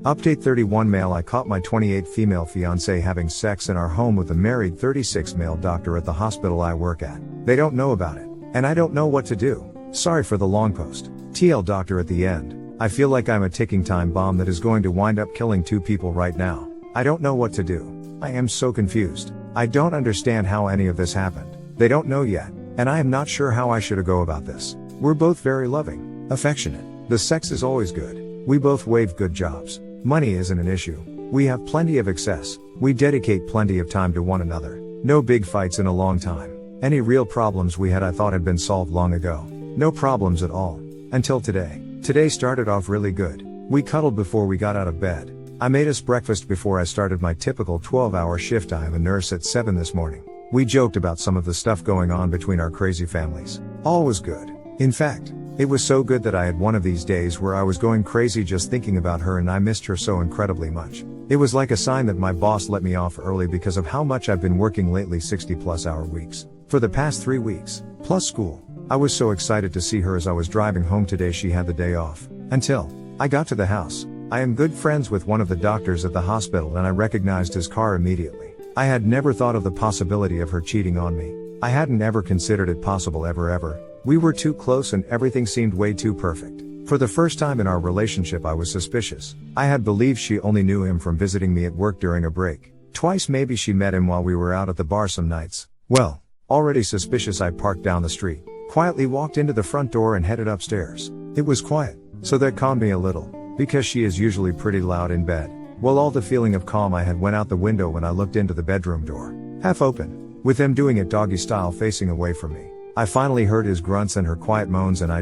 Update 31 male. I caught my 28 female fiance having sex in our home with a married 36 male doctor at the hospital I work at. They don't know about it. And I don't know what to do. Sorry for the long post. TL doctor at the end. I feel like I'm a ticking time bomb that is going to wind up killing 2 people right now. I don't know what to do. I am so confused. I don't understand how any of this happened. They don't know yet. And I am not sure how I should go about this. We're both very loving, affectionate. The sex is always good. We both wave good jobs. Money isn't an issue. We have plenty of excess. We dedicate plenty of time to one another. No big fights in a long time. Any real problems we had I thought had been solved long ago. No problems at all. Until today. Today started off really good. We cuddled before we got out of bed. I made us breakfast before I started my typical 12-hour shift. I am a nurse at 7 this morning. We joked about some of the stuff going on between our crazy families. All was good. In fact, it was so good that I had one of these days where I was going crazy just thinking about her and I missed her so incredibly much. It was like a sign that my boss let me off early because of how much I've been working lately, 60+ hour weeks. For the past 3 weeks, plus school. I was so excited to see her as I was driving home today. She had the day off. Until I got to the house. I am good friends with one of the doctors at the hospital and I recognized his car immediately. I had never thought of the possibility of her cheating on me. I hadn't ever considered it possible ever. We were too close and everything seemed way too perfect. For the first time in our relationship I was suspicious. I had believed she only knew him from visiting me at work during a break. Twice maybe she met him while we were out at the bar some nights. Well, already suspicious, I parked down the street, quietly walked into the front door and headed upstairs. It was quiet, so that calmed me a little, because she is usually pretty loud in bed. Well, all the feeling of calm I had went out the window when I looked into the bedroom door. Half open, with him doing it doggy style facing away from me. I finally heard his grunts and her quiet moans and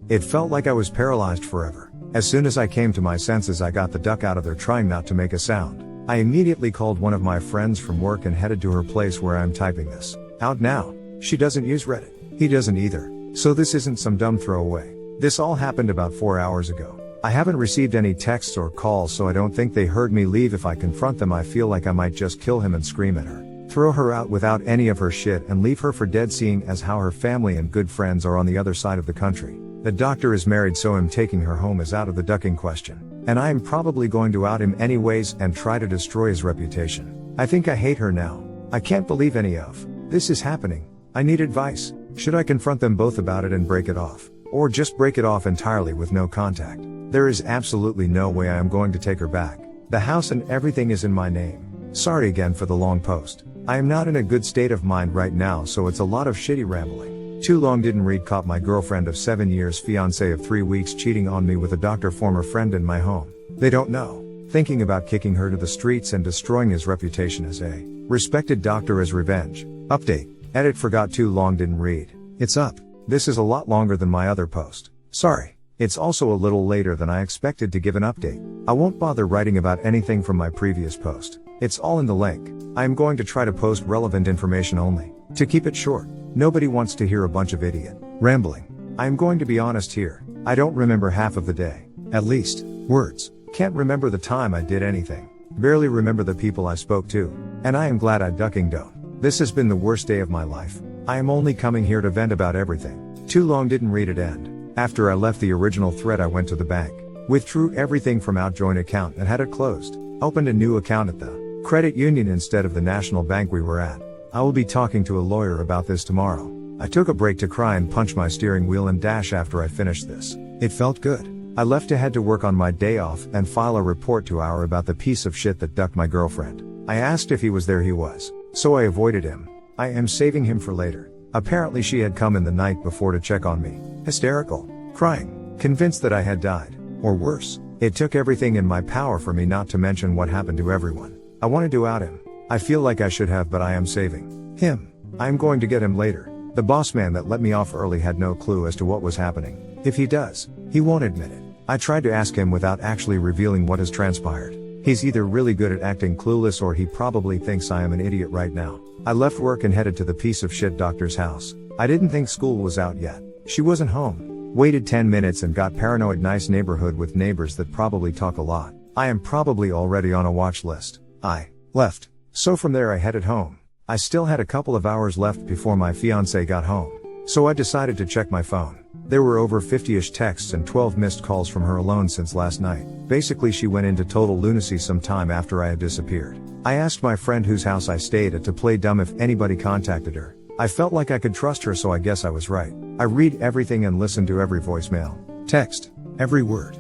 it felt like I was paralyzed forever. As soon as I came to my senses I got the duck out of there trying not to make a sound. I immediately called one of my friends from work and headed to her place where I'm typing this out now. She doesn't use Reddit. He doesn't either. So this isn't some dumb throwaway. This all happened about 4 hours ago. I haven't received any texts or calls, so I don't think they heard me leave. If I confront them I feel like I might just kill him and scream at her. Throw her out without any of her shit and leave her for dead, seeing as how her family and good friends are on the other side of the country. The doctor is married, so him taking her home is out of the ducking question. And I am probably going to out him anyways and try to destroy his reputation. I think I hate her now. I can't believe any of this is happening. I need advice. Should I confront them both about it and break it off? Or just break it off entirely with no contact? There is absolutely no way I am going to take her back. The house and everything is in my name. Sorry again for the long post. I am not in a good state of mind right now, so it's a lot of shitty rambling. Too long didn't read. Caught my girlfriend of 7 years, fiance of 3 weeks, cheating on me with a doctor, former friend in my home. They don't know. Thinking about kicking her to the streets and destroying his reputation as a respected doctor as revenge. Update. Edit. Forgot. Too long didn't read. It's up. This is a lot longer than my other post. Sorry. It's also a little later than I expected to give an update. I won't bother writing about anything from my previous post. It's all in the link. I am going to try to post relevant information only. To keep it short. Nobody wants to hear a bunch of idiot rambling. I am going to be honest here. I don't remember half of the day. At least, words. Can't remember the time I did anything. Barely remember the people I spoke to. And I am glad I ducking don't. This has been the worst day of my life. I am only coming here to vent about everything. Too long didn't read it end. After I left the original thread I went to the bank. Withdrew everything from out joint account and had it closed. Opened a new account at the credit union instead of the national bank we were at. I will be talking to a lawyer about this tomorrow. I took a break to cry and punch my steering wheel and dash after I finished this. It felt good. I left to head to work on my day off and file a report to our about the piece of shit that ducked my girlfriend. I asked if he was there. He was. So I avoided him. I am saving him for later. Apparently she had come in the night before to check on me. Hysterical. Crying. Convinced that I had died. Or worse. It took everything in my power for me not to mention what happened to everyone. I wanted to out him. I feel like I should have, but I am saving him. I am going to get him later. The boss man that let me off early had no clue as to what was happening. If he does, he won't admit it. I tried to ask him without actually revealing what has transpired. He's either really good at acting clueless or he probably thinks I am an idiot right now. I left work and headed to the piece of shit doctor's house. I didn't think school was out yet. She wasn't home. Waited 10 minutes and got paranoid. Nice neighborhood with neighbors that probably talk a lot. I am probably already on a watch list. I left. So from there I headed home. I still had a couple of hours left before my fiance got home. So I decided to check my phone. There were over 50-ish texts and 12 missed calls from her alone since last night. Basically she went into total lunacy some time after I had disappeared. I asked my friend whose house I stayed at to play dumb if anybody contacted her. I felt like I could trust her, so I guess I was right. I read everything and listen to every voicemail, text, every word.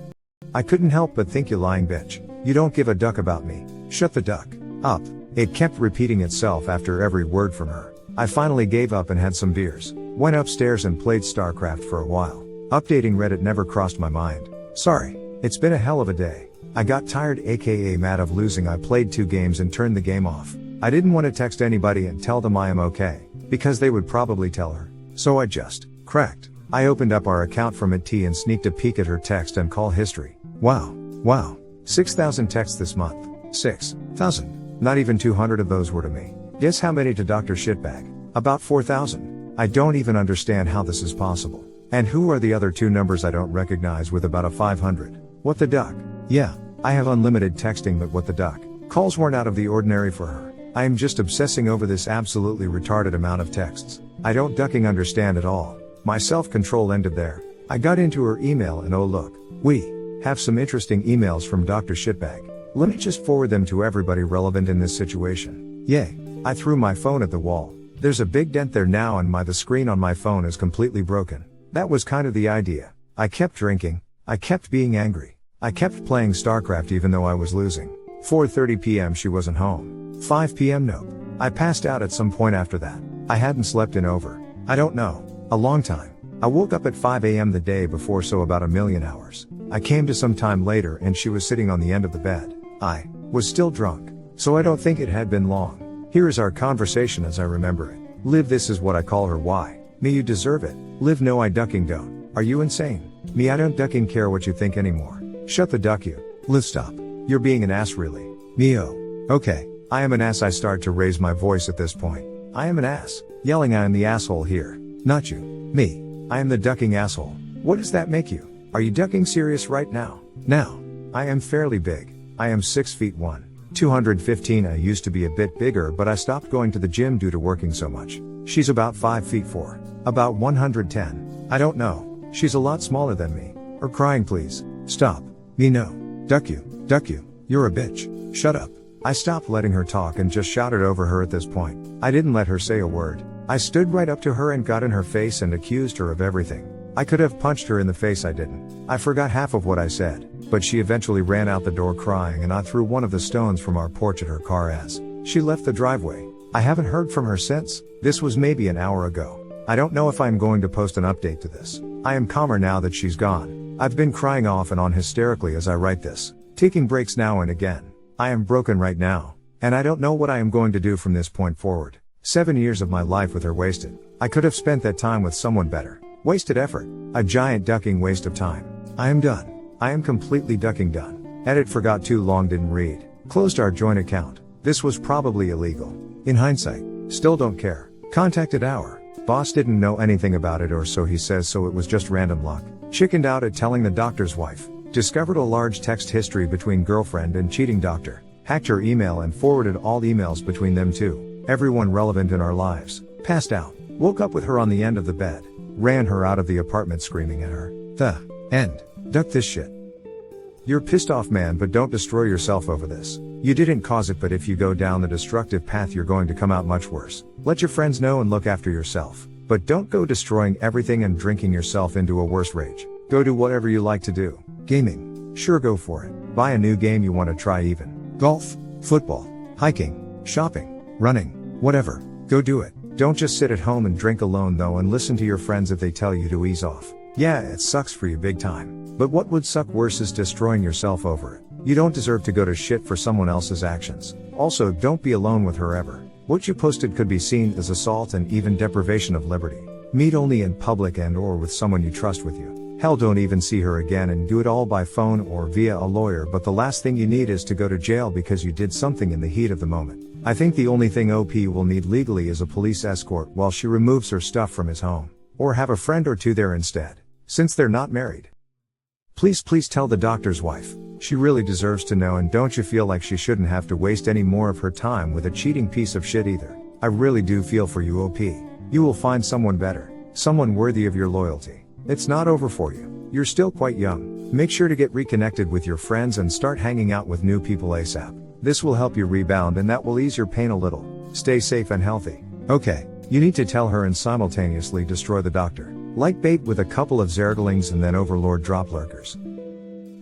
I couldn't help but think, you lying bitch. You don't give a duck about me. Shut the duck up. It kept repeating itself after every word from her. I finally gave up and had some beers. Went upstairs and played StarCraft for a while. Updating Reddit never crossed my mind. Sorry. It's been a hell of a day. I got tired, aka mad of losing. I played 2 games and turned the game off. I didn't want to text anybody and tell them I am okay, because they would probably tell her. So I just cracked. I opened up our account from IT and sneaked a peek at her text and call history. Wow. 6,000 texts this month. 6,000. Not even 200 of those were to me. Guess how many to Dr. Shitbag? About 4,000. I don't even understand how this is possible. And who are the other 2 numbers I don't recognize with about a 500? What the duck? Yeah, I have unlimited texting, but what the duck? Calls weren't out of the ordinary for her. I am just obsessing over this absolutely retarded amount of texts. I don't ducking understand at all. My self-control ended there. I got into her email and oh look, we have some interesting emails from Dr. Shitbag. Let me just forward them to everybody relevant in this situation. Yay. I threw my phone at the wall. There's a big dent there now and the screen on my phone is completely broken. That was kind of the idea. I kept drinking. I kept being angry. I kept playing StarCraft even though I was losing. 4:30 p.m. she wasn't home. 5 p.m. nope. I passed out at some point after that. I hadn't slept in over, I don't know, a long time. I woke up at 5 a.m. the day before, so about a million hours. I came to some time later and she was sitting on the end of the bed. I was still drunk, so I don't think it had been long. Here is our conversation as I remember it. Liv, this is what I call her. Why? Me, you deserve it. Liv, no, I ducking don't. Are you insane? Me, I don't ducking care what you think anymore. Shut the duck, you. Liv, stop. You're being an ass, really. Me, oh. Okay. I am an ass. I start to raise my voice at this point. I am an ass. Yelling, I am the asshole here. Not you. Me. I am the ducking asshole. What does that make you? Are you ducking serious right now? Now. I am fairly big. I am 6 feet 1. 215. I used to be a bit bigger, but I stopped going to the gym due to working so much. She's about 5 feet 4. About 110. I don't know. She's a lot smaller than me. Or crying, please. Stop. Me, no. Duck you. Duck you. You're a bitch. Shut up. I stopped letting her talk and just shouted over her at this point. I didn't let her say a word. I stood right up to her and got in her face and accused her of everything. I could have punched her in the face, I didn't. I forgot half of what I said, but she eventually ran out the door crying and I threw one of the stones from our porch at her car as she left the driveway. I haven't heard from her since. This was maybe an hour ago. I don't know if I'm going to post an update to this. I am calmer now that she's gone. I've been crying off and on hysterically as I write this, taking breaks now and again. I am broken right now, and I don't know what I am going to do from this point forward. 7 years of my life with her wasted. I could have spent that time with someone better. Wasted effort. A giant ducking waste of time. I am done. I am completely ducking done. Edit, forgot too long, didn't read. Closed our joint account. This was probably illegal. In hindsight, still don't care. Contacted our boss, didn't know anything about it, or so he says, so it was just random luck. Chickened out at telling the doctor's wife. Discovered a large text history between girlfriend and cheating doctor. Hacked her email and forwarded all emails between them two. Everyone relevant in our lives. Passed out. Woke up with her on the end of the bed. Ran her out of the apartment screaming at her. The end. Duck this shit. You're pissed off, man, but don't destroy yourself over this. You didn't cause it, but if you go down the destructive path you're going to come out much worse. Let your friends know and look after yourself. But don't go destroying everything and drinking yourself into a worse rage. Go do whatever you like to do. Gaming. Sure, go for it. Buy a new game you want to try, even. Golf, football, hiking, shopping, running, whatever. Go do it. Don't just sit at home and drink alone though and listen to your friends if they tell you to ease off. Yeah, it sucks for you big time. But what would suck worse is destroying yourself over it. You don't deserve to go to shit for someone else's actions. Also, don't be alone with her ever. What you posted could be seen as assault and even deprivation of liberty. Meet only in public and or with someone you trust with you. Hell, don't even see her again and do it all by phone or via a lawyer, but the last thing you need is to go to jail because you did something in the heat of the moment. I think the only thing OP will need legally is a police escort while she removes her stuff from his home. Or have a friend or two there instead, since they're not married. Please tell the doctor's wife. She really deserves to know, and don't you feel like she shouldn't have to waste any more of her time with a cheating piece of shit either. I really do feel for you, OP. You will find someone better. Someone worthy of your loyalty. It's not over for you. You're still quite young. Make sure to get reconnected with your friends and start hanging out with new people ASAP. This will help you rebound and that will ease your pain a little. Stay safe and healthy. Okay, you need to tell her and simultaneously destroy the doctor. Like bait with a couple of Zerglings and then overlord drop lurkers.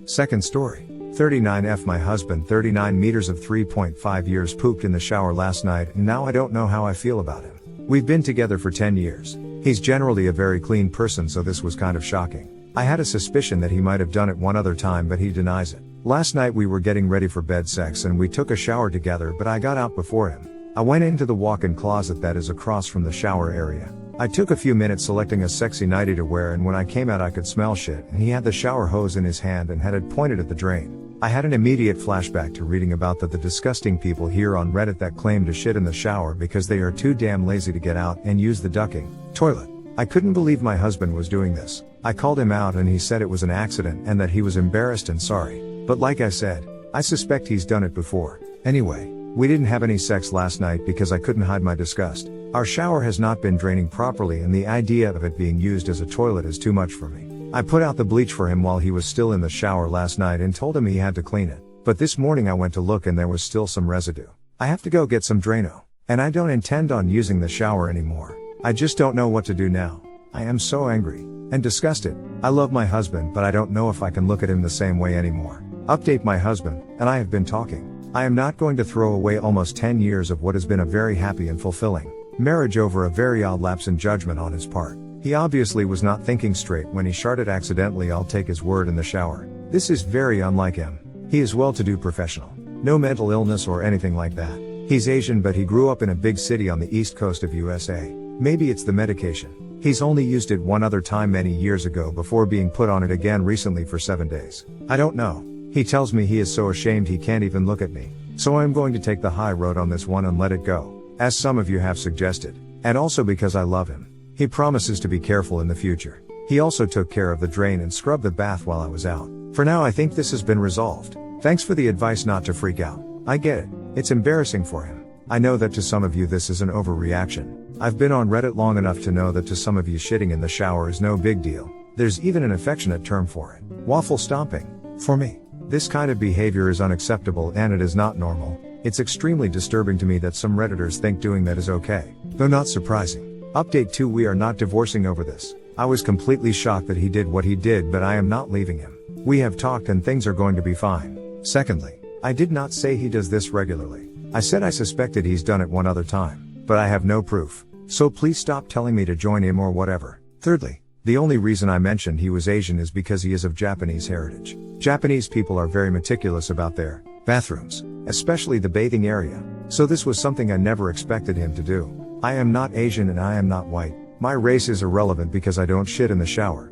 Second story. 39F My husband 39 meters of 3.5 years pooped in the shower last night and now I don't know how I feel about him. We've been together for 10 years. He's generally a very clean person, so this was kind of shocking. I had a suspicion that he might have done it one other time, but he denies it. Last night we were getting ready for bed sex and we took a shower together, but I got out before him. I went into the walk-in closet that is across from the shower area. I took a few minutes selecting a sexy nightie to wear, and when I came out I could smell shit, and he had the shower hose in his hand and had it pointed at the drain. I had an immediate flashback to reading about the disgusting people here on Reddit that claim to shit in the shower because they are too damn lazy to get out and use the ducking toilet. I couldn't believe my husband was doing this. I called him out and he said it was an accident and that he was embarrassed and sorry. But like I said, I suspect he's done it before. Anyway, we didn't have any sex last night because I couldn't hide my disgust. Our shower has not been draining properly and the idea of it being used as a toilet is too much for me. I put out the bleach for him while he was still in the shower last night and told him he had to clean it. But this morning I went to look and there was still some residue. I have to go get some Drano. And I don't intend on using the shower anymore. I just don't know what to do now. I am so angry and disgusted. I love my husband, but I don't know if I can look at him the same way anymore. Update: my husband and I have been talking. I am not going to throw away almost 10 years of what has been a very happy and fulfilling marriage over a very odd lapse in judgment on his part. He obviously was not thinking straight when he sharted accidentally. I'll take his word in the shower. This is very unlike him. He is well-to-do professional. No mental illness or anything like that. He's Asian, but he grew up in a big city on the east coast of USA. Maybe it's the medication. He's only used it one other time many years ago before being put on it again recently for 7 days. I don't know. He tells me he is so ashamed he can't even look at me. So I'm going to take the high road on this one and let it go, as some of you have suggested. And also because I love him. He promises to be careful in the future. He also took care of the drain and scrubbed the bath while I was out. For now I think this has been resolved. Thanks for the advice not to freak out. I get it. It's embarrassing for him. I know that to some of you this is an overreaction. I've been on Reddit long enough to know that to some of you shitting in the shower is no big deal. There's even an affectionate term for it. Waffle stomping. For me, this kind of behavior is unacceptable and it is not normal. It's extremely disturbing to me that some Redditors think doing that is okay. Though not surprising. Update 2: we are not divorcing over this. I was completely shocked that he did what he did, but I am not leaving him. We have talked and things are going to be fine. Secondly, I did not say he does this regularly. I said I suspected he's done it one other time, but I have no proof. So please stop telling me to join him or whatever. Thirdly, the only reason I mentioned he was Asian is because he is of Japanese heritage. Japanese people are very meticulous about their bathrooms, especially the bathing area. So this was something I never expected him to do. I am not Asian and I am not white. My race is irrelevant because I don't shit in the shower.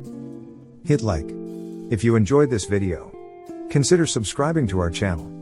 Hit like if you enjoyed this video. Consider subscribing to our channel.